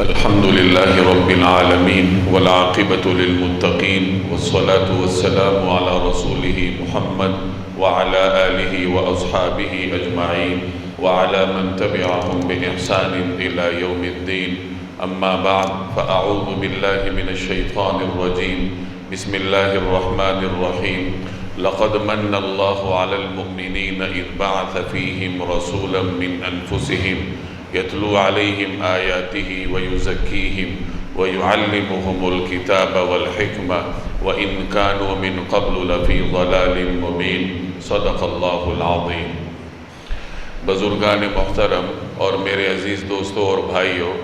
الحمد لله رب العالمين والعاقبة للمتقين والصلاة والسلام على رسوله محمد وعلى آله وأصحابه أجمعين وعلى من تبعهم بإحسان إلى يوم الدين. أما بعد فأعوذ بالله من الشيطان الرجيم. بسم الله الرحمن الرحيم. لقد من الله على المؤمنين إذ بعث فيهم رسولا من أنفسهم يتلو عليهم آياته ويزكيهم ويعلمهم الكتاب والحكمة وإن كانوا من قبل لفي ضلال مبين. صدق اللہ العظیم. بزرگان محترم اور میرے عزیز دوستوں اور بھائیوں،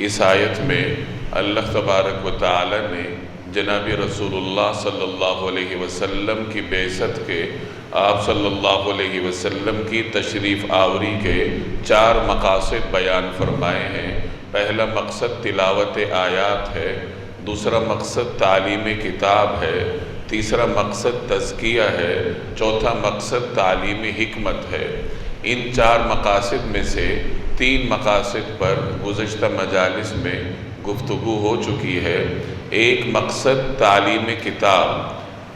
اس آیت میں اللہ تبارک و تعالی نے جناب رسول اللہ صلی اللہ علیہ وسلم کی بعثت کے، آپ صلی اللہ علیہ وسلم کی تشریف آوری کے 4 مقاصد بیان فرمائے ہیں. پہلا مقصد تلاوت آیات ہے، دوسرا مقصد تعلیم کتاب ہے، تیسرا مقصد تزکیہ ہے، چوتھا مقصد تعلیم حکمت ہے. ان 4 مقاصد میں سے 3 مقاصد پر گزشتہ مجالس میں گفتگو ہو چکی ہے. ایک مقصد تعلیم کتاب،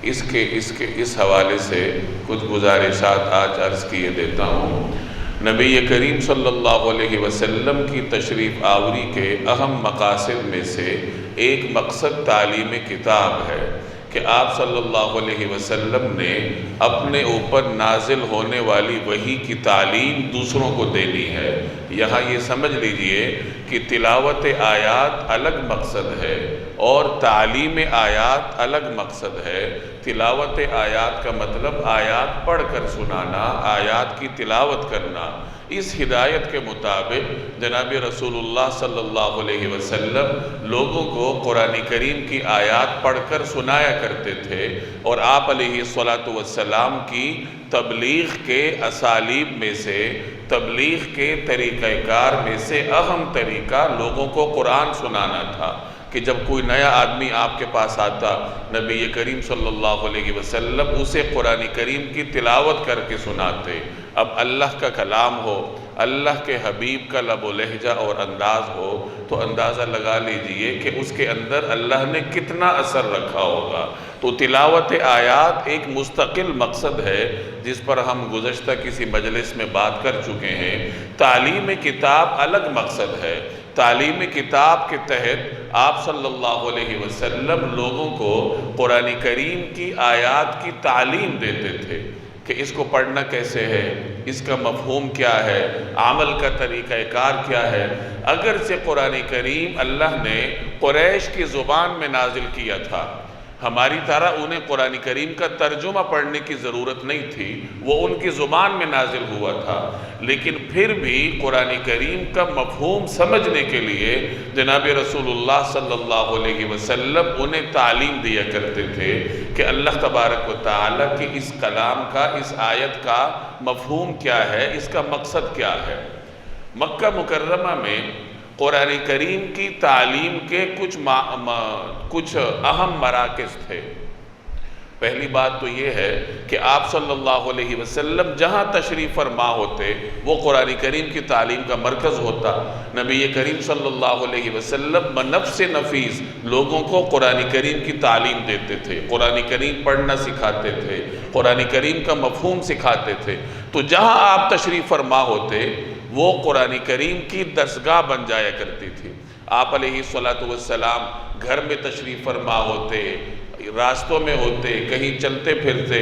اس حوالے سے کچھ گزارشات آج عرض کیے دیتا ہوں. نبی کریم صلی اللہ علیہ وسلم کی تشریف آوری کے اہم مقاصد میں سے ایک مقصد تعلیم کتاب ہے کہ آپ صلی اللہ علیہ وسلم نے اپنے اوپر نازل ہونے والی وحی کی تعلیم دوسروں کو دینی ہے. یہاں یہ سمجھ لیجئے کہ تلاوت آیات الگ مقصد ہے اور تعلیم آیات الگ مقصد ہے. تلاوت آیات کا مطلب آیات پڑھ کر سنانا، آیات کی تلاوت کرنا. اس ہدایت کے مطابق جناب رسول اللہ صلی اللہ علیہ وسلم لوگوں کو قرآن کریم کی آیات پڑھ کر سنایا کرتے تھے، اور آپ علیہ السلام کی تبلیغ کے اسالیب میں سے، تبلیغ کے طریقہ کار میں سے اہم طریقہ لوگوں کو قرآن سنانا تھا. کہ جب کوئی نیا آدمی آپ کے پاس آتا، نبی کریم صلی اللہ علیہ وسلم اسے قرآن کریم کی تلاوت کر کے سناتے. اب اللہ کا کلام ہو، اللہ کے حبیب کا لب و لہجہ اور انداز ہو تو اندازہ لگا لیجئے کہ اس کے اندر اللہ نے کتنا اثر رکھا ہوگا. تو تلاوت آیات ایک مستقل مقصد ہے جس پر ہم گزشتہ کسی مجلس میں بات کر چکے ہیں. تعلیم کتاب الگ مقصد ہے. تعلیم کتاب کے تحت آپ صلی اللہ علیہ وسلم لوگوں کو قرآن کریم کی آیات کی تعلیم دیتے تھے کہ اس کو پڑھنا کیسے ہے، اس کا مفہوم کیا ہے، عمل کا طریقہ کار کیا ہے. اگرچہ قرآن کریم اللہ نے قریش کی زبان میں نازل کیا تھا، ہماری طرح انہیں قرآن کریم کا ترجمہ پڑھنے کی ضرورت نہیں تھی، وہ ان کی زبان میں نازل ہوا تھا. لیکن پھر بھی قرآن کریم کا مفہوم سمجھنے کے لیے جناب رسول اللہ صلی اللہ علیہ وسلم انہیں تعلیم دیا کرتے تھے کہ اللہ تبارک و تعالیٰ کی اس کلام کا، اس آیت کا مفہوم کیا ہے، اس کا مقصد کیا ہے. مکہ مکرمہ میں قرآن کریم کی تعلیم کے کچھ اہم مراکز تھے. پہلی بات تو یہ ہے کہ آپ صلی اللہ علیہ وسلم جہاں تشریف فرما ہوتے وہ قرآن کریم کی تعلیم کا مرکز ہوتا. نبی کریم صلی اللہ علیہ وسلم بنفس نفیس لوگوں کو قرآن کریم کی تعلیم دیتے تھے، قرآن کریم پڑھنا سکھاتے تھے، قرآن کریم کا مفہوم سکھاتے تھے. تو جہاں آپ تشریف فرما ہوتے وہ قرآن کریم کی درسگاہ بن جایا کرتی تھی. آپ علیہ السلام گھر میں تشریف فرما ہوتے، راستوں میں ہوتے، کہیں چلتے پھرتے،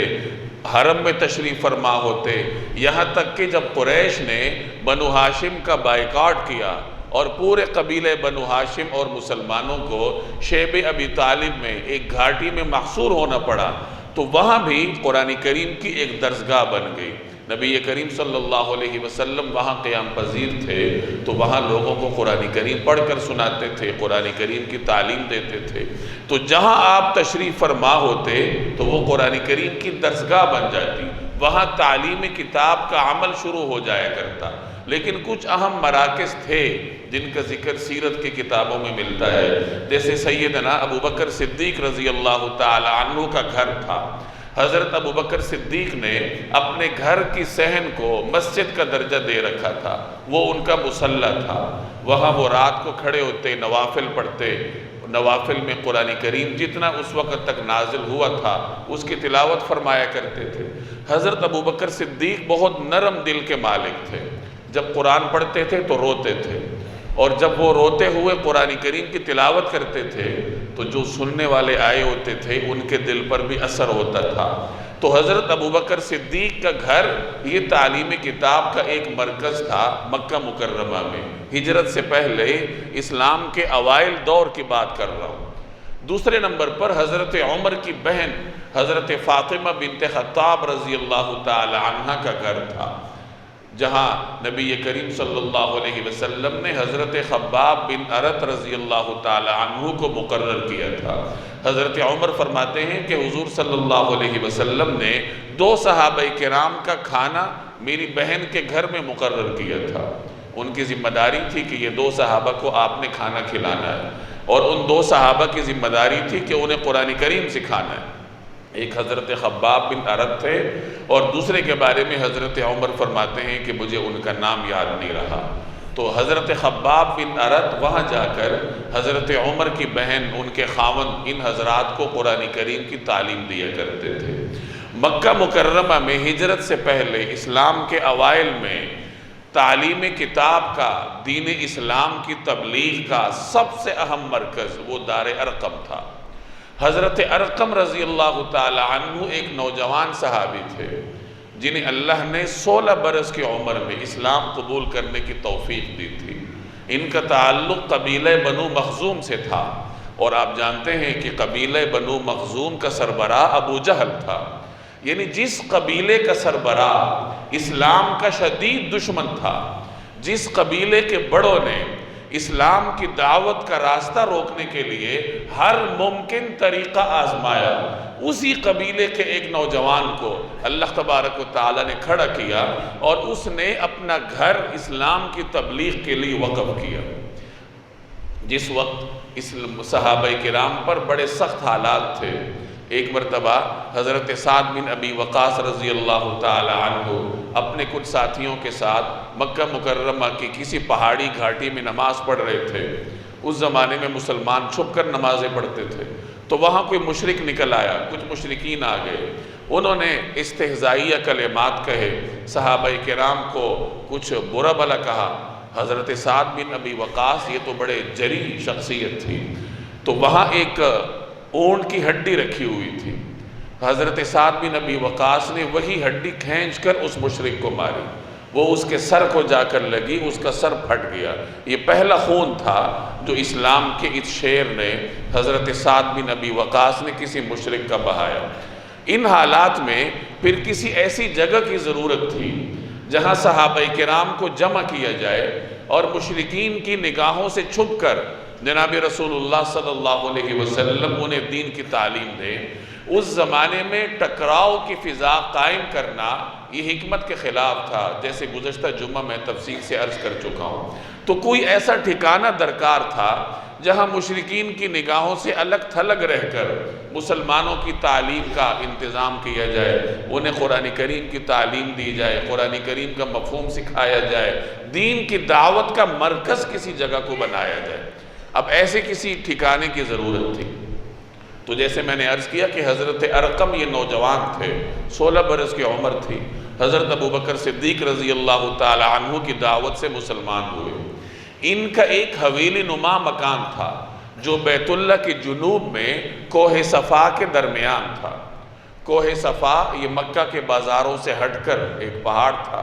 حرم میں تشریف فرما ہوتے. یہاں تک کہ جب قریش نے بنو ہاشم کا بائیکاٹ کیا اور پورے قبیلے بنو ہاشم اور مسلمانوں کو شیب ابی طالب میں ایک گھاٹی میں محصور ہونا پڑا، تو وہاں بھی قرآن کریم کی ایک درسگاہ بن گئی. نبی کریم صلی اللہ علیہ وسلم وہاں قیام پذیر تھے تو وہاں لوگوں کو قرآن کریم پڑھ کر سناتے تھے، قرآن کریم کی تعلیم دیتے تھے. تو جہاں آپ تشریف فرما ہوتے تو وہ قرآن کریم کی درسگاہ بن جاتی، وہاں تعلیم کتاب کا عمل شروع ہو جایا کرتا. لیکن کچھ اہم مراکز تھے جن کا ذکر سیرت کی کتابوں میں ملتا ہے. جیسے سیدنا ابو بکر صدیق رضی اللہ تعالی عنہ کا گھر تھا. حضرت ابوبکر صدیق نے اپنے گھر کی صحن کو مسجد کا درجہ دے رکھا تھا، وہ ان کا مصلی تھا، وہاں وہ رات کو کھڑے ہوتے، نوافل پڑھتے، نوافل میں قرآن کریم جتنا اس وقت تک نازل ہوا تھا اس کی تلاوت فرمایا کرتے تھے۔ حضرت ابوبکر صدیق بہت نرم دل کے مالک تھے، جب قرآن پڑھتے تھے تو روتے تھے، اور جب وہ روتے ہوئے قرآن کریم کی تلاوت کرتے تھے تو جو سننے والے آئے ہوتے تھے ان کے دل پر بھی اثر ہوتا تھا۔ تو حضرت ابوبکر صدیق کا گھر یہ تعلیم کتاب کا ایک مرکز تھا مکہ مکرمہ میں، ہجرت سے پہلے اسلام کے اوائل دور کی بات کر رہا ہوں۔ دوسرے نمبر پر حضرت عمر کی بہن حضرت فاطمہ بنت خطاب رضی اللہ تعالی عنہ کا گھر تھا، جہاں نبی کریم صلی اللہ علیہ وسلم نے حضرت خباب بن ارت رضی اللہ تعالی عنہ کو مقرر کیا تھا۔ حضرت عمر فرماتے ہیں کہ حضور صلی اللہ علیہ وسلم نے 2 صحابہ کرام کا کھانا میری بہن کے گھر میں مقرر کیا تھا۔ ان کی ذمہ داری تھی کہ یہ 2 صحابہ کو آپ نے کھانا کھلانا ہے، اور ان 2 صحابہ کی ذمہ داری تھی کہ انہیں قرآن کریم سکھانا ہے۔ ایک حضرت خباب بن ارت تھے، اور دوسرے کے بارے میں حضرت عمر فرماتے ہیں کہ مجھے ان کا نام یاد نہیں رہا۔ تو حضرت خباب بن ارت وہاں جا کر حضرت عمر کی بہن ان کے خاوند ان حضرات کو قرآن کریم کی تعلیم دیا کرتے تھے۔ مکہ مکرمہ میں ہجرت سے پہلے اسلام کے اوائل میں تعلیم کتاب کا، دین اسلام کی تبلیغ کا سب سے اہم مرکز وہ دار ارقم تھا۔ حضرت ارقم رضی اللہ تعالی عنہ ایک نوجوان صحابی تھے جنہیں اللہ نے 16 برس کی عمر میں اسلام قبول کرنے کی توفیق دی تھی۔ ان کا تعلق قبیلہ بنو مخزوم سے تھا، اور آپ جانتے ہیں کہ قبیلہ بنو مخزوم کا سربراہ ابو جہل تھا، یعنی جس قبیلے کا سربراہ اسلام کا شدید دشمن تھا، جس قبیلے کے بڑوں نے اسلام کی دعوت کا راستہ روکنے کے لیے ہر ممکن طریقہ آزمایا، اسی قبیلے کے ایک نوجوان کو اللہ تبارک و تعالی نے کھڑا کیا اور اس نے اپنا گھر اسلام کی تبلیغ کے لیے وقف کیا۔ جس وقت اس صحابہ کرام پر بڑے سخت حالات تھے، ایک مرتبہ حضرت سعد بن ابی وقاص رضی اللہ تعالی عنہ اپنے کچھ ساتھیوں کے ساتھ مکہ مکرمہ کی کسی پہاڑی گھاٹی میں نماز پڑھ رہے تھے۔ اس زمانے میں مسلمان چھپ کر نمازیں پڑھتے تھے، تو وہاں کوئی مشرک نکل آیا، کچھ مشرکین آ گئے، انہوں نے استہزائیہ کلمات کہے، صحابہ کرام کو کچھ برا بھلا کہا۔ حضرت سعد بن ابی وقاص یہ تو بڑے جری شخصیت تھی، تو وہاں ایک اونٹ کی ہڈی رکھی ہوئی تھی، حضرت سعد بن ابی وقاص نے وہی ہڈی کھینچ کر اس مشرک کو ماری، وہ اس کے سر کو جا کر لگی، اس کا سر پھٹ گیا۔ یہ پہلا خون تھا جو اسلام کے اس شیر نے، حضرت سعد بن ابی وقاص نے کسی مشرک کا بہایا۔ ان حالات میں پھر کسی ایسی جگہ کی ضرورت تھی جہاں صحابہ کرام کو جمع کیا جائے اور مشرکین کی نگاہوں سے چھپ کر جناب رسول اللہ صلی اللہ علیہ وسلم انہیں دین کی تعلیم دیں۔ اس زمانے میں ٹکراؤ کی فضا قائم کرنا یہ حکمت کے خلاف تھا، جیسے گزشتہ جمعہ میں تفصیل سے عرض کر چکا ہوں۔ تو کوئی ایسا ٹھکانہ درکار تھا جہاں مشرکین کی نگاہوں سے الگ تھلگ رہ کر مسلمانوں کی تعلیم کا انتظام کیا جائے، انہیں قرآن کریم کی تعلیم دی جائے، قرآن کریم کا مفہوم سکھایا جائے، دین کی دعوت کا مرکز کسی جگہ کو بنایا جائے۔ اب ایسے کسی ٹھکانے کی ضرورت تھی۔ تو جیسے میں نے عرض کیا کہ حضرت ارقم یہ نوجوان تھے، 16 برس کی عمر تھی، حضرت ابوبکر صدیق رضی اللہ تعالی عنہ کی دعوت سے مسلمان ہوئے۔ ان کا ایک حویلی نما مکان تھا جو بیت اللہ کے جنوب میں کوہ صفا کے درمیان تھا۔ کوہ صفا یہ مکہ کے بازاروں سے ہٹ کر ایک پہاڑ تھا،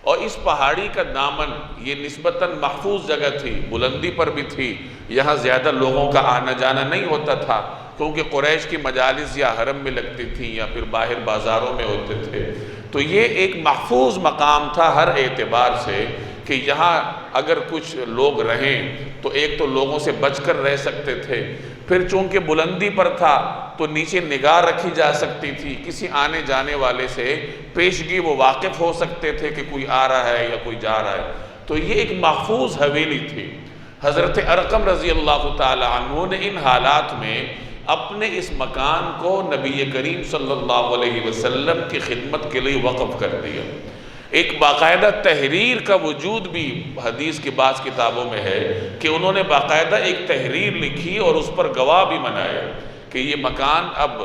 اور اس پہاڑی کا دامن یہ نسبتاً محفوظ جگہ تھی، بلندی پر بھی تھی، یہاں زیادہ لوگوں کا آنا جانا نہیں ہوتا تھا، کیونکہ قریش کی مجالس یا حرم میں لگتی تھیں یا پھر باہر بازاروں میں ہوتے تھے۔ تو یہ ایک محفوظ مقام تھا ہر اعتبار سے کہ یہاں اگر کچھ لوگ رہیں تو ایک تو لوگوں سے بچ کر رہ سکتے تھے، پھر چونکہ بلندی پر تھا تو نیچے نگاہ رکھی جا سکتی تھی، کسی آنے جانے والے سے پیشگی وہ واقف ہو سکتے تھے کہ کوئی آ رہا ہے یا کوئی جا رہا ہے۔ تو یہ ایک محفوظ حویلی تھی۔ حضرت ارقم رضی اللہ تعالی عنہ نے ان حالات میں اپنے اس مکان کو نبی کریم صلی اللہ علیہ وسلم کی خدمت کے لیے وقف کر دیا۔ ایک باقاعدہ تحریر کا وجود بھی حدیث کی بعض کتابوں میں ہے کہ انہوں نے باقاعدہ ایک تحریر لکھی اور اس پر گواہ بھی بنایا کہ یہ مکان اب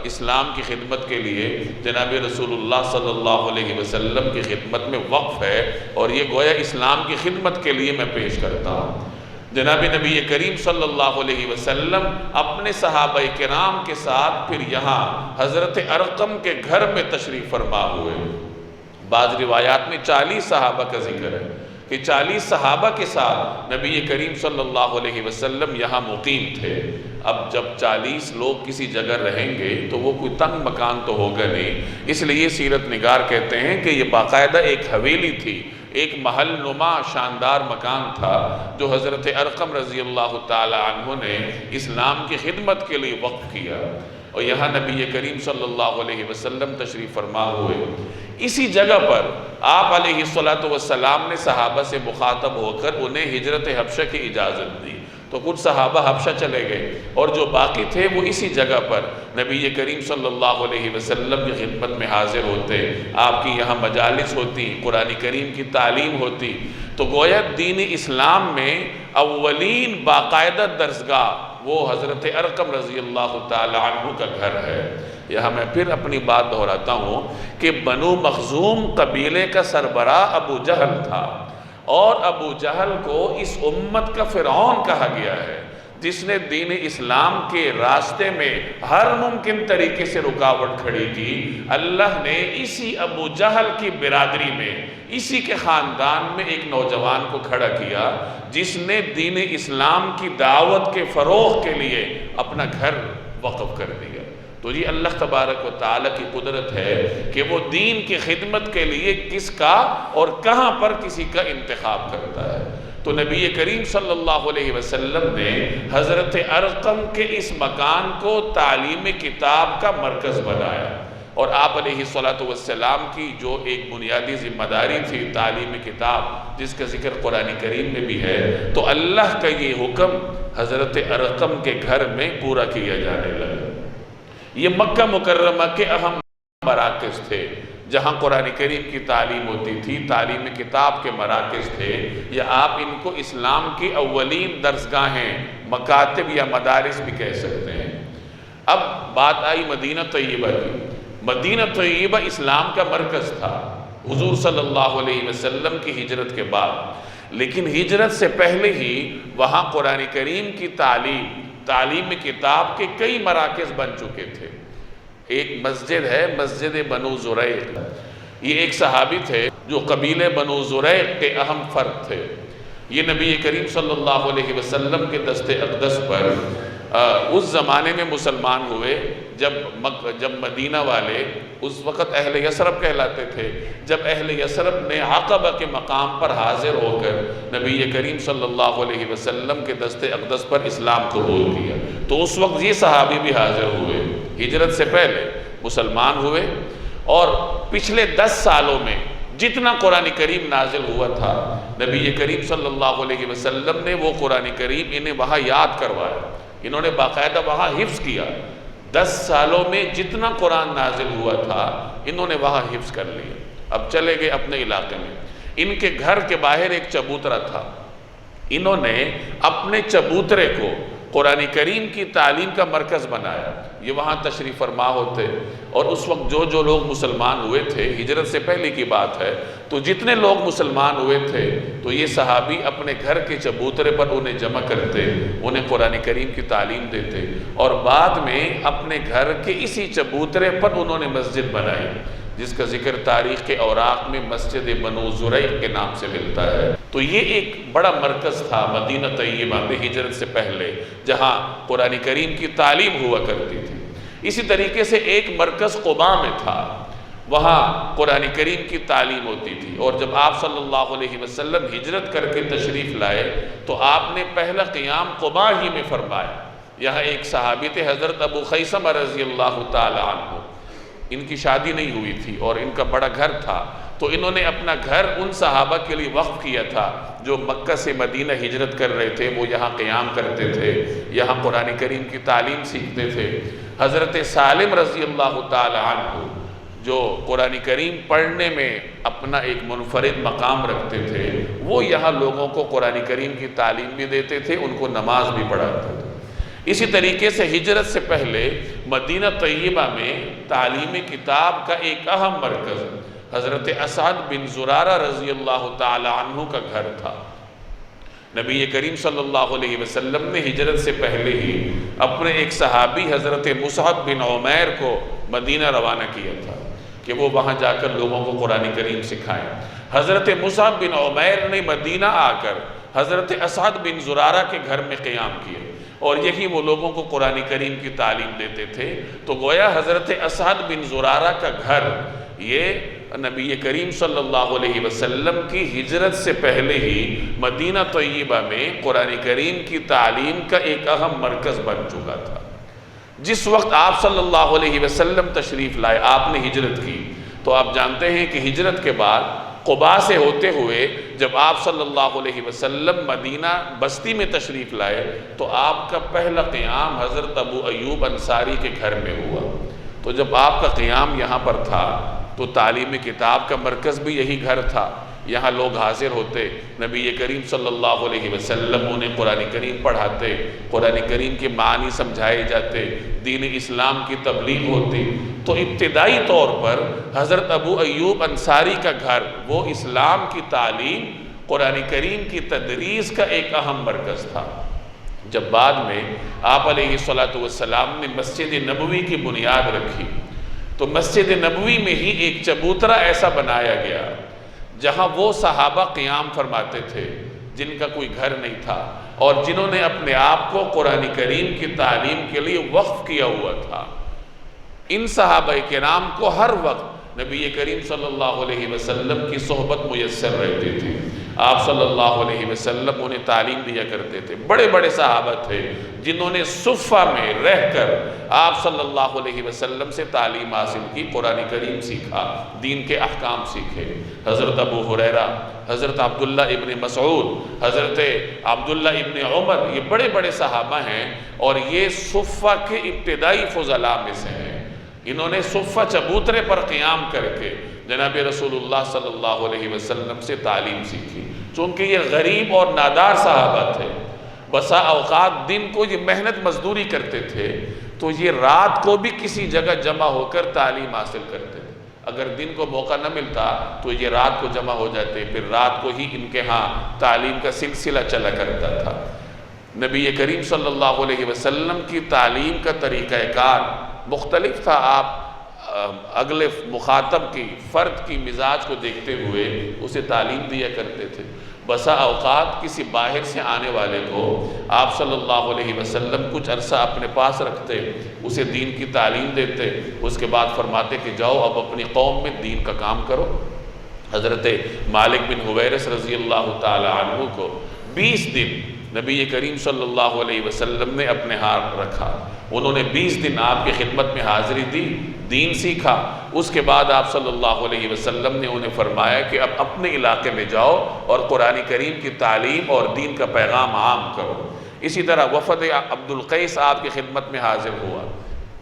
اسلام کی خدمت کے لیے جناب رسول اللہ صلی اللہ علیہ وسلم کی خدمت میں وقف ہے، اور یہ گویا اسلام کی خدمت کے لیے میں پیش کرتا ہوں۔ جناب نبی کریم صلی اللہ علیہ وسلم اپنے صحابہ کرام کے ساتھ پھر یہاں حضرت ارقم کے گھر میں تشریف فرما ہوئے۔ بعض روایات میں 40 صحابہ کا ذکر ہے کہ 40 صحابہ کے ساتھ نبی کریم صلی اللہ علیہ وسلم یہاں مقیم تھے۔ اب جب 40 لوگ کسی جگہ رہیں گے تو وہ کوئی تنگ مکان تو ہوگا نہیں، اس لیے سیرت نگار کہتے ہیں کہ یہ باقاعدہ ایک حویلی تھی، ایک محل نما شاندار مکان تھا جو حضرت ارقم رضی اللہ تعالی عنہ نے اسلام کی خدمت کے لیے وقف کیا، اور یہاں نبی کریم صلی اللہ علیہ وسلم تشریف فرما ہوئے۔ اسی جگہ پر آپ علیہ السلام نے صحابہ سے مخاطب ہو کر انہیں ہجرت حبشہ کی اجازت دی، تو کچھ صحابہ حبشہ چلے گئے اور جو باقی تھے وہ اسی جگہ پر نبی کریم صلی اللہ علیہ وسلم کی خدمت میں حاضر ہوتے۔ آپ کی یہاں مجالس ہوتی، قرآن کریم کی تعلیم ہوتی، تو گویا دین اسلام میں اولین باقاعدہ درسگاہ وہ حضرت ارقم رضی اللہ تعالی عنہ کا گھر ہے۔ یہاں میں پھر اپنی بات دہراتا ہوں کہ بنو مخزوم قبیلے کا سربراہ ابو جہل تھا، اور ابو جہل کو اس امت کا فرعون کہا گیا ہے، جس نے دین اسلام کے راستے میں ہر ممکن طریقے سے رکاوٹ کھڑی کی۔ اللہ نے اسی ابو جہل کی برادری میں، اسی کے خاندان میں ایک نوجوان کو کھڑا کیا جس نے دین اسلام کی دعوت کے فروغ کے لیے اپنا گھر وقف کر دیا۔ تو یہ اللہ تبارک و تعالیٰ کی قدرت ہے کہ وہ دین کی خدمت کے لیے کس کا اور کہاں پر کسی کا انتخاب کرتا ہے۔ تو نبی کریم صلی اللہ علیہ وسلم نے حضرت ارقم کے اس مکان کو تعلیم کتاب کا مرکز بنایا، اور آپ علیہ السلام کی جو ایک بنیادی ذمہ داری تھی تعلیم کتاب، جس کا ذکر قرآن کریم میں بھی ہے، تو اللہ کا یہ حکم حضرت ارقم کے گھر میں پورا کیا جانے لگا۔ یہ مکہ مکرمہ کے اہم مراکز تھے جہاں قرآن کریم کی تعلیم ہوتی تھی، تعلیم کتاب کے مراکز تھے، یا آپ ان کو اسلام کی اولین درسگاہیں، مکاتب یا مدارس بھی کہہ سکتے ہیں۔ اب بات آئی مدینہ طیبہ کی۔ مدینہ طیبہ اسلام کا مرکز تھا حضور صلی اللہ علیہ وسلم کی ہجرت کے بعد، لیکن ہجرت سے پہلے ہی وہاں قرآن کریم کی تعلیم کتاب کے کئی مراکز بن چکے تھے۔ ایک مسجد ہے مسجد بنو زریق، یہ ایک صحابی تھے جو قبیلے بنو زریق کے اہم فرد تھے۔ یہ نبی کریم صلی اللہ علیہ وسلم کے دست اقدس پر اس زمانے میں مسلمان ہوئے جب مدینہ والے، اس وقت اہل یثرب کہلاتے تھے، جب اہل یثرب نے عقبہ کے مقام پر حاضر ہو کر نبی کریم صلی اللہ علیہ وسلم کے دست اقدس پر اسلام قبول کیا، تو اس وقت یہ صحابی بھی حاضر ہوئے، ہجرت سے پہلے مسلمان ہوئے، اور پچھلے 10 سالوں میں جتنا قرآن کریم نازل ہوا تھا نبی کریم صلی اللہ علیہ وسلم نے وہ قرآن کریم انہیں وہاں یاد کروایا، انہوں نے باقاعدہ وہاں حفظ کیا۔ 10 سالوں میں جتنا قرآن نازل ہوا تھا انہوں نے وہاں حفظ کر لیا۔ اب چلے گئے اپنے علاقے میں، ان کے گھر کے باہر ایک چبوترا تھا، انہوں نے اپنے چبوترے کو قرآن کریم کی تعلیم کا مرکز بنایا۔ یہ وہاں تشریف فرما ہوتے، اور اس وقت جو لوگ مسلمان ہوئے تھے، ہجرت سے پہلے کی بات ہے، تو جتنے لوگ مسلمان ہوئے تھے تو یہ صحابی اپنے گھر کے چبوترے پر انہیں جمع کرتے، انہیں قرآن کریم کی تعلیم دیتے، اور بعد میں اپنے گھر کے اسی چبوترے پر انہوں نے مسجد بنائی، جس کا ذکر تاریخ کے اوراق میں مسجد بنو زریق کے نام سے ملتا ہے۔ تو یہ ایک بڑا مرکز تھا مدینہ طیبہ میں ہجرت سے پہلے، جہاں قرآن کریم کی تعلیم ہوا کرتی تھی۔ اسی طریقے سے ایک مرکز قباء میں تھا، وہاں قرآن کریم کی تعلیم ہوتی تھی، اور جب آپ صلی اللہ علیہ وسلم ہجرت کر کے تشریف لائے تو آپ نے پہلا قیام قباء ہی میں فرمایا۔ یہاں ایک صحابی تھے حضرت ابو خیثمہ رضی اللہ تعالی عنہ، ان کی شادی نہیں ہوئی تھی اور ان کا بڑا گھر تھا، تو انہوں نے اپنا گھر ان صحابہ کے لیے وقف کیا تھا جو مکہ سے مدینہ ہجرت کر رہے تھے، وہ یہاں قیام کرتے تھے، یہاں قرآن کریم کی تعلیم سیکھتے تھے۔ حضرت سالم رضی اللہ تعالی عنہ جو قرآن کریم پڑھنے میں اپنا ایک منفرد مقام رکھتے تھے، وہ یہاں لوگوں کو قرآن کریم کی تعلیم بھی دیتے تھے، ان کو نماز بھی پڑھاتے تھے۔ اسی طریقے سے ہجرت سے پہلے مدینہ طیبہ میں تعلیم کتاب کا ایک اہم مرکز حضرت اسعد بن زرارہ رضی اللہ تعالی عنہ کا گھر تھا۔ نبی کریم صلی اللہ علیہ وسلم نے ہجرت سے پہلے ہی اپنے ایک صحابی حضرت مصعب بن عمیر کو مدینہ روانہ کیا تھا کہ وہ وہاں جا کر لوگوں کو قرآن کریم سکھائیں۔ حضرت مصعب بن عمیر نے مدینہ آ کر حضرت اسعد بن زرارہ کے گھر میں قیام کیا اور یہی وہ لوگوں کو قرآن کریم کی تعلیم دیتے تھے۔ تو گویا حضرت اسعد بن زرارہ کا گھر یہ نبی کریم صلی اللہ علیہ وسلم کی ہجرت سے پہلے ہی مدینہ طیبہ میں قرآن کریم کی تعلیم کا ایک اہم مرکز بن چکا تھا۔ جس وقت آپ صلی اللہ علیہ وسلم تشریف لائے، آپ نے ہجرت کی، تو آپ جانتے ہیں کہ ہجرت کے بعد قباء سے ہوتے ہوئے جب آپ صلی اللہ علیہ وسلم مدینہ بستی میں تشریف لائے تو آپ کا پہلا قیام حضرت ابو ایوب انصاری کے گھر میں ہوا۔ تو جب آپ کا قیام یہاں پر تھا تو تعلیم کتاب کا مرکز بھی یہی گھر تھا، یہاں لوگ حاضر ہوتے، نبی کریم صلی اللہ علیہ وسلم انہیں قرآن کریم پڑھاتے، قرآن کریم کے معنی سمجھائے جاتے، دین اسلام کی تبلیغ ہوتی۔ تو ابتدائی طور پر حضرت ابو ایوب انصاری کا گھر وہ اسلام کی تعلیم، قرآن کریم کی تدریس کا ایک اہم مرکز تھا۔ جب بعد میں آپ علیہ السلام نے مسجد نبوی کی بنیاد رکھی تو مسجد نبوی میں ہی ایک چبوترا ایسا بنایا گیا جہاں وہ صحابہ قیام فرماتے تھے جن کا کوئی گھر نہیں تھا اور جنہوں نے اپنے آپ کو قرآن کریم کی تعلیم کے لیے وقف کیا ہوا تھا۔ ان صحابہ کرام کو ہر وقت نبی کریم صلی اللہ علیہ وسلم کی صحبت میسر رہتی تھی۔ آپ صلی اللہ علیہ وسلم انہیں تعلیم دیا کرتے تھے۔ بڑے بڑے صحابہ تھے جنہوں نے صفہ میں رہ کر آپ صلی اللہ علیہ وسلم سے تعلیم حاصل کی، قرآن کریم سیکھا، دین کے احکام سیکھے۔ حضرت ابو ہریرہ، حضرت عبداللہ ابن مسعود، حضرت عبداللہ ابن عمر، یہ بڑے بڑے صحابہ ہیں اور یہ صفہ کے ابتدائی فضلاء میں سے ہیں۔ انہوں نے صفہ چبوترے پر قیام کر کے جناب رسول اللہ صلی اللہ علیہ وسلم سے تعلیم سیکھی۔ چونکہ یہ غریب اور نادار صحابہ تھے، بسا اوقات دن کو یہ محنت مزدوری کرتے تھے تو یہ رات کو بھی کسی جگہ جمع ہو کر تعلیم حاصل کرتے تھے۔ اگر دن کو موقع نہ ملتا تو یہ رات کو جمع ہو جاتے، پھر رات کو ہی ان کے ہاں تعلیم کا سلسلہ چلا کرتا تھا۔ نبی کریم صلی اللہ علیہ وسلم کی تعلیم کا طریقہ کار مختلف تھا۔ آپ اگلے مخاطب کی، فرد کی مزاج کو دیکھتے ہوئے اسے تعلیم دیا کرتے تھے۔ بسا اوقات کسی باہر سے آنے والے کو آپ صلی اللہ علیہ وسلم کچھ عرصہ اپنے پاس رکھتے، اسے دین کی تعلیم دیتے، اس کے بعد فرماتے کہ جاؤ اب اپنی قوم میں دین کا کام کرو۔ حضرت مالک بن حویرث رضی اللہ تعالی عنہ کو 20 دن نبی کریم صلی اللہ علیہ وسلم نے اپنے ہاتھ رکھا۔ انہوں نے 20 دن آپ کی خدمت میں حاضری دی، دین سیکھا۔ اس کے بعد آپ صلی اللہ علیہ وسلم نے انہیں فرمایا کہ اب اپنے علاقے میں جاؤ اور قرآن کریم کی تعلیم اور دین کا پیغام عام کرو۔ اسی طرح وفد عبد القیس آپ کی خدمت میں حاضر ہوا،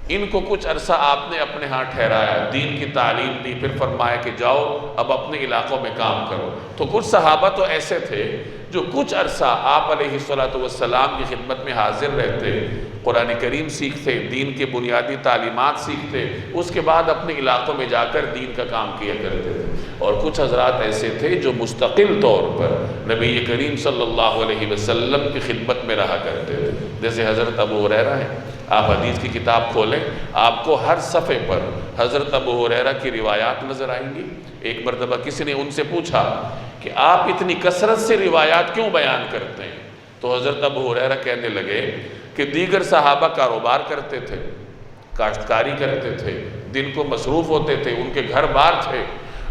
ان کو کچھ عرصہ آپ نے اپنے ہاں ٹھہرایا، دین کی تعلیم دی، پھر فرمایا کہ جاؤ اب اپنے علاقوں میں کام کرو۔ تو کچھ صحابہ تو ایسے تھے جو کچھ عرصہ آپ علیہ السلام کی خدمت میں حاضر رہتے، قرآن کریم سیکھتے، دین کے بنیادی تعلیمات سیکھتے، اس کے بعد اپنے علاقوں میں جا کر دین کا کام کیا کرتے تھے۔ اور کچھ حضرات ایسے تھے جو مستقل طور پر نبی کریم صلی اللہ علیہ وسلم کی خدمت میں رہا کرتے تھے، جیسے حضرت ابو ہریرہ ہیں۔ آپ حدیث کی کتاب کھولیں، آپ کو ہر صفحے پر حضرت ابو ہریرہ کی روایات نظر آئیں گی۔ ایک مرتبہ کسی نے ان سے پوچھا کہ آپ اتنی کثرت سے روایات کیوں بیان کرتے ہیں؟ تو حضرت ابو ہریرہ کہنے لگے کہ دیگر صحابہ کاروبار کرتے تھے، کاشتکاری کرتے تھے، دن کو مصروف ہوتے تھے، ان کے گھر بار تھے۔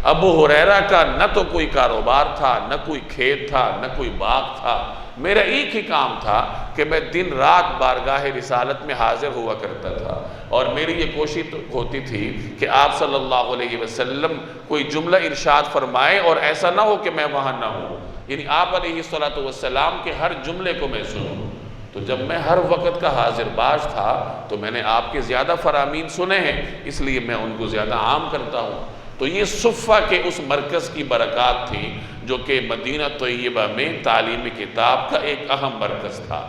ابو ہریرہ کا نہ تو کوئی کاروبار تھا، نہ کوئی کھیت تھا، نہ کوئی باغ تھا، میرا ایک ہی کام تھا کہ میں دن رات بارگاہ رسالت میں حاضر ہوا کرتا تھا۔ اور میری یہ کوشش ہوتی تھی کہ آپ صلی اللہ علیہ وسلم کوئی جملہ ارشاد فرمائے اور ایسا نہ ہو کہ میں وہاں نہ ہوں، یعنی آپ علیہ السلام کے ہر جملے کو میں سنوں۔ تو جب میں ہر وقت کا حاضر باش تھا تو میں نے آپ کے زیادہ فرامین سنے ہیں، اس لیے میں ان کو زیادہ عام کرتا ہوں۔ تو یہ صفہ کے اس مرکز کی برکات تھی جو کہ مدینہ طیبہ میں تعلیم کتاب کا ایک اہم مرکز تھا۔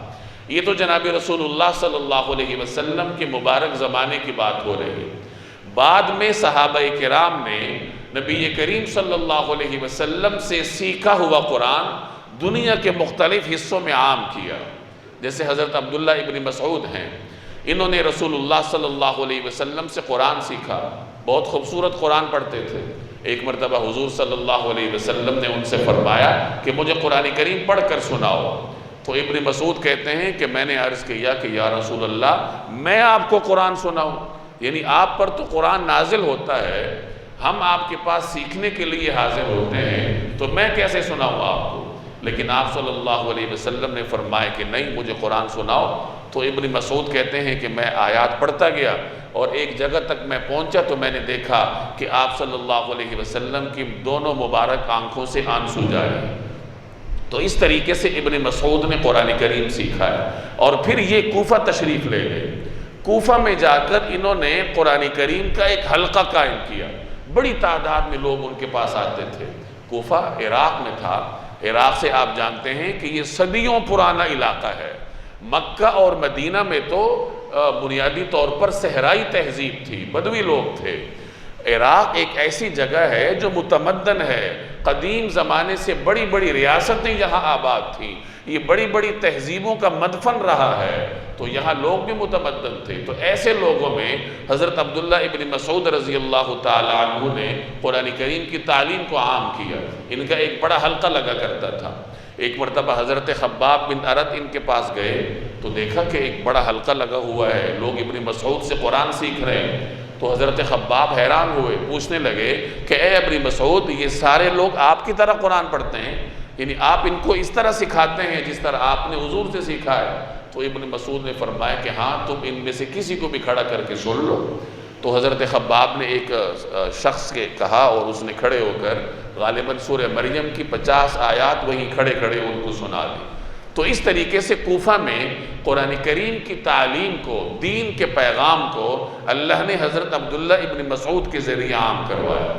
یہ تو جناب رسول اللہ صلی اللہ علیہ وسلم کے مبارک زمانے کی بات ہو رہی ہے۔ بعد میں صحابہ کرام نے نبی کریم صلی اللہ علیہ وسلم سے سیکھا ہوا قرآن دنیا کے مختلف حصوں میں عام کیا۔ جیسے حضرت عبداللہ ابن مسعود ہیں، انہوں نے رسول اللہ صلی اللہ علیہ وسلم سے قرآن سیکھا، بہت خوبصورت قرآن پڑھتے تھے۔ ایک مرتبہ حضور صلی اللہ علیہ وسلم نے ان سے فرمایا کہ مجھے قرآن کریم پڑھ کر سناؤ۔ تو ابن مسعود کہتے ہیں کہ میں نے عرض کیا کہ یا رسول اللہ میں آپ کو قرآن سناؤں، یعنی آپ پر تو قرآن نازل ہوتا ہے، ہم آپ کے پاس سیکھنے کے لیے حاضر ہوتے ہیں، تو میں کیسے سناؤں آپ کو؟ لیکن آپ صلی اللہ علیہ وسلم نے فرمایا کہ نہیں، مجھے قرآن سناؤ۔ تو ابن مسعود کہتے ہیں کہ میں آیات پڑھتا گیا اور ایک جگہ تک میں پہنچا تو میں نے دیکھا کہ آپ صلی اللہ علیہ وسلم کی دونوں مبارک آنکھوں سے آنسو جاری ہیں۔ تو اس طریقے سے ابن مسعود نے قرآن کریم سیکھا ہے، اور پھر یہ کوفہ تشریف لے گئے۔ کوفہ میں جا کر انہوں نے قرآن کریم کا ایک حلقہ قائم کیا، بڑی تعداد میں لوگ ان کے پاس آتے تھے۔ کوفہ عراق میں تھا، عراق سے آپ جانتے ہیں کہ یہ صدیوں پرانا علاقہ ہے۔ مکہ اور مدینہ میں تو بنیادی طور پر صحرائی تہذیب تھی، بدوی لوگ تھے۔ عراق ایک ایسی جگہ ہے جو متمدن ہے، قدیم زمانے سے بڑی بڑی ریاستیں یہاں آباد تھیں، یہ بڑی بڑی تہذیبوں کا مدفن رہا ہے، تو یہاں لوگ بھی متمدن تھے۔ تو ایسے لوگوں میں حضرت عبداللہ ابن مسعود رضی اللہ تعالی عنہ نے قرآن کریم کی تعلیم کو عام کیا۔ ان کا ایک بڑا حلقہ لگا کرتا تھا۔ ایک مرتبہ حضرت خباب بن ارت ان کے پاس گئے تو دیکھا کہ ایک بڑا حلقہ لگا ہوا ہے، لوگ ابن مسعود سے قرآن سیکھ رہے ہیں۔ تو حضرت خباب حیران ہوئے، پوچھنے لگے کہ اے ابن مسعود، یہ سارے لوگ آپ کی طرح قرآن پڑھتے ہیں، یعنی آپ ان کو اس طرح سکھاتے ہیں جس طرح آپ نے حضور سے سیکھا ہے؟ تو ابن مسعود نے فرمایا کہ ہاں، تم ان میں سے کسی کو بھی کھڑا کر کے سن لو۔ تو حضرت خباب نے ایک شخص کے کہا اور اس نے کھڑے ہو کر غالباً سورہ مریم کی 50 آیات وہیں کھڑے کھڑے ان کو سنا دی۔ تو اس طریقے سے کوفہ میں قرآن کریم کی تعلیم کو، دین کے پیغام کو اللہ نے حضرت عبداللہ ابن مسعود کے ذریعے عام کروایا۔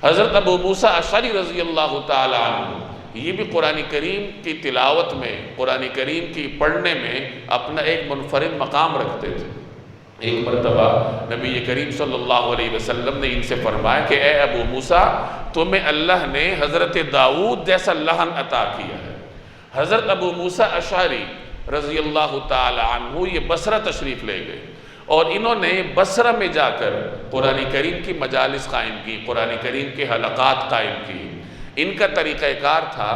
حضرت ابو موسیٰ اشعری رضی اللہ تعالی عنہ یہ بھی قرآن کریم کی تلاوت میں، قرآن کریم کی پڑھنے میں اپنا ایک منفرد مقام رکھتے تھے۔ ایک مرتبہ نبی کریم صلی اللہ علیہ وسلم نے ان سے فرمایا کہ اے ابو موسیٰ، تمہیں اللہ نے حضرت داؤد جیسا لحن عطا کیا ہے۔ حضرت ابو موسیٰ اشعری رضی اللہ تعالی عنہ یہ بصرہ تشریف لے گئے، اور انہوں نے بصرہ میں جا کر قرآن کریم کی مجالس قائم کی، قرآن کریم کے حلقات قائم کی۔ ان کا طریقہ کار تھا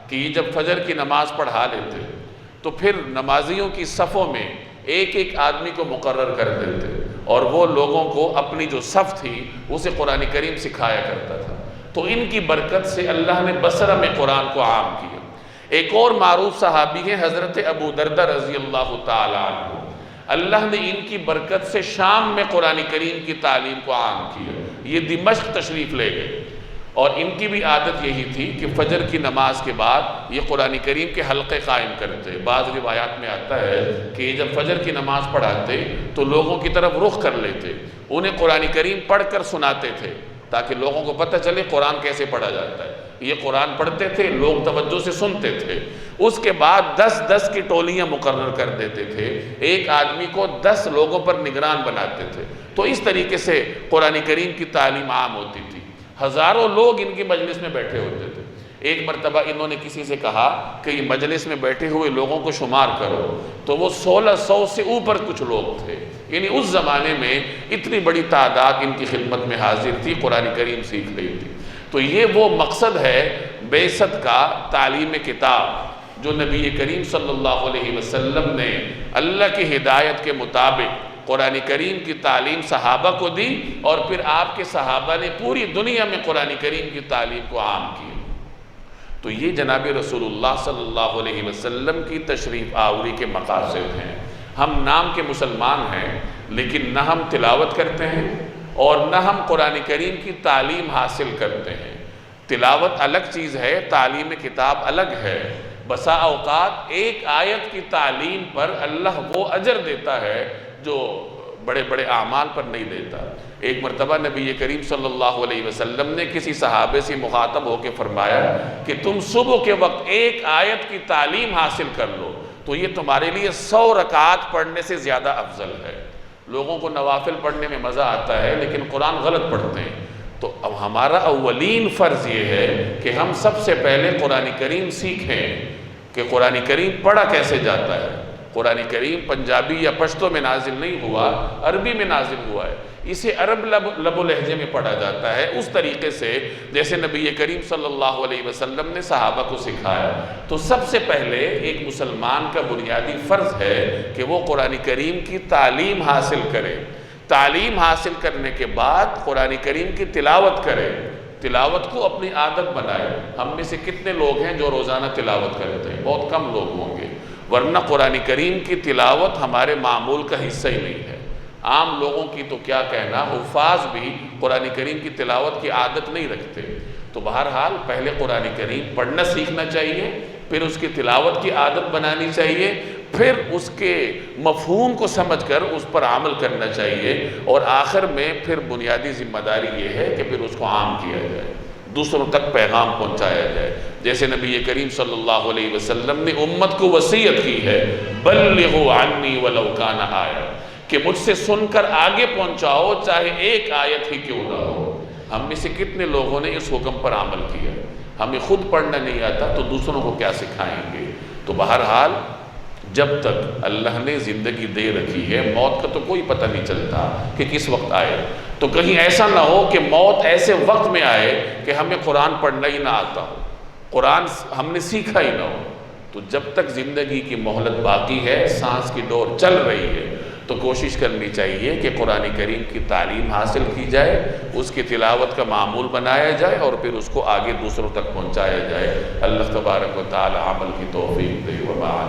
کہ یہ جب فجر کی نماز پڑھا لیتے تو پھر نمازیوں کی صفوں میں ایک ایک آدمی کو مقرر کر دیتے، اور وہ لوگوں کو اپنی جو صف تھی اسے قرآن کریم سکھایا کرتا تھا۔ تو ان کی برکت سے اللہ نے بصرہ میں قرآن کو عام کیا۔ ایک اور معروف صحابی ہیں حضرت ابو دردہ رضی اللہ تعالی عنہ، اللہ نے ان کی برکت سے شام میں قرآن کریم کی تعلیم کو عام کیا۔ یہ دمشق تشریف لے گئے، اور ان کی بھی عادت یہی تھی کہ فجر کی نماز کے بعد یہ قرآن کریم کے حلقے قائم کرتے۔ بعض روایات میں آتا ہے کہ جب فجر کی نماز پڑھاتے تو لوگوں کی طرف رخ کر لیتے، انہیں قرآن کریم پڑھ کر سناتے تھے تاکہ لوگوں کو پتہ چلے قرآن کیسے پڑھا جاتا ہے۔ یہ قرآن پڑھتے تھے، لوگ توجہ سے سنتے تھے۔ اس کے بعد 10 کی ٹولیاں مقرر کر دیتے تھے، ایک آدمی کو 10 لوگوں پر نگران بناتے تھے۔ تو اس طریقے سے قرآن کریم کی تعلیم عام ہوتی تھی۔ ہزاروں لوگ ان کی مجلس میں بیٹھے ہوتے تھے۔ ایک مرتبہ انہوں نے کسی سے کہا کہ یہ مجلس میں بیٹھے ہوئے لوگوں کو شمار کرو، تو وہ 1600 سے اوپر کچھ لوگ تھے، یعنی اس زمانے میں اتنی بڑی تعداد ان کی خدمت میں حاضر تھی، قرآن کریم سیکھ رہی تھی۔ تو یہ وہ مقصد ہے بعثت کا، تعلیم کتاب، جو نبی کریم صلی اللہ علیہ وسلم نے اللہ کی ہدایت کے مطابق قرآن کریم کی تعلیم صحابہ کو دی، اور پھر آپ کے صحابہ نے پوری دنیا میں قرآن کریم کی تعلیم کو عام کی۔ تو یہ جناب رسول اللہ صلی اللہ علیہ وسلم کی تشریف آوری کے مقاصد ہیں۔ ہم نام کے مسلمان ہیں لیکن نہ ہم تلاوت کرتے ہیں اور نہ ہم قرآن کریم کی تعلیم حاصل کرتے ہیں۔ تلاوت الگ چیز ہے، تعلیم کتاب الگ ہے۔ بسا اوقات ایک آیت کی تعلیم پر اللہ وہ اجر دیتا ہے جو بڑے بڑے اعمال پر نہیں دیتا۔ ایک مرتبہ نبی کریم صلی اللہ علیہ وسلم نے کسی صحابے سے مخاطب ہو کے فرمایا کہ تم صبح کے وقت ایک آیت کی تعلیم حاصل کر لو تو یہ تمہارے لیے 100 رکعات پڑھنے سے زیادہ افضل ہے۔ لوگوں کو نوافل پڑھنے میں مزہ آتا ہے لیکن قرآن غلط پڑھتے ہیں۔ تو اب ہمارا اولین فرض یہ ہے کہ ہم سب سے پہلے قرآن کریم سیکھیں کہ قرآن کریم پڑھا کیسے جاتا ہے۔ قرآن کریم پنجابی یا پشتو میں نازل نہیں ہوا، عربی میں نازل ہوا ہے۔ اسے عرب لب و لہجے میں پڑھا جاتا ہے اس طریقے سے جیسے نبی کریم صلی اللہ علیہ وسلم نے صحابہ کو سکھایا۔ تو سب سے پہلے ایک مسلمان کا بنیادی فرض ہے کہ وہ قرآن کریم کی تعلیم حاصل کرے۔ تعلیم حاصل کرنے کے بعد قرآن کریم کی تلاوت کرے، تلاوت کو اپنی عادت بنائے۔ ہم میں سے کتنے لوگ ہیں جو روزانہ تلاوت کرتے ہیں؟ بہت کم لوگ ہوں گے، ورنہ قرآن کریم کی تلاوت ہمارے معمول کا حصہ ہی نہیں ہے۔ عام لوگوں کی تو کیا کہنا، حفاظ بھی قرآن کریم کی تلاوت کی عادت نہیں رکھتے۔ تو بہرحال پہلے قرآن کریم پڑھنا سیکھنا چاہیے، پھر اس کی تلاوت کی عادت بنانی چاہیے، پھر اس کے مفہوم کو سمجھ کر اس پر عمل کرنا چاہیے، اور آخر میں پھر بنیادی ذمہ داری یہ ہے کہ پھر اس کو عام کیا جائے، دوسروں تک پیغام پہنچایا جائے۔ جیسے نبی کریم صلی اللہ علیہ وسلم نے امت کو وصیت کی ہے، بلغوا عنی ولو کان آیہ، کہ مجھ سے سن کر آگے پہنچاؤ چاہے ایک آیت ہی کیوں نہ ہو۔ ہم میں سے کتنے لوگوں نے اس حکم پر عمل کیا؟ ہمیں خود پڑھنا نہیں آتا تو دوسروں کو کیا سکھائیں گے؟ تو بہرحال جب تک اللہ نے زندگی دے رکھی ہے، موت کا تو کوئی پتہ نہیں چلتا کہ کس وقت آئے۔ تو کہیں ایسا نہ ہو کہ موت ایسے وقت میں آئے کہ ہمیں قرآن پڑھنا ہی نہ آتا ہو، قرآن ہم نے سیکھا ہی نہ ہو۔ تو جب تک زندگی کی مہلت باقی ہے، سانس کی ڈور چل رہی ہے، تو کوشش کرنی چاہیے کہ قرآن کریم کی تعلیم حاصل کی جائے، اس کی تلاوت کا معمول بنایا جائے، اور پھر اس کو آگے دوسروں تک پہنچایا جائے۔ اللہ تبارک و تعالی عمل کی توفیق دے۔ وما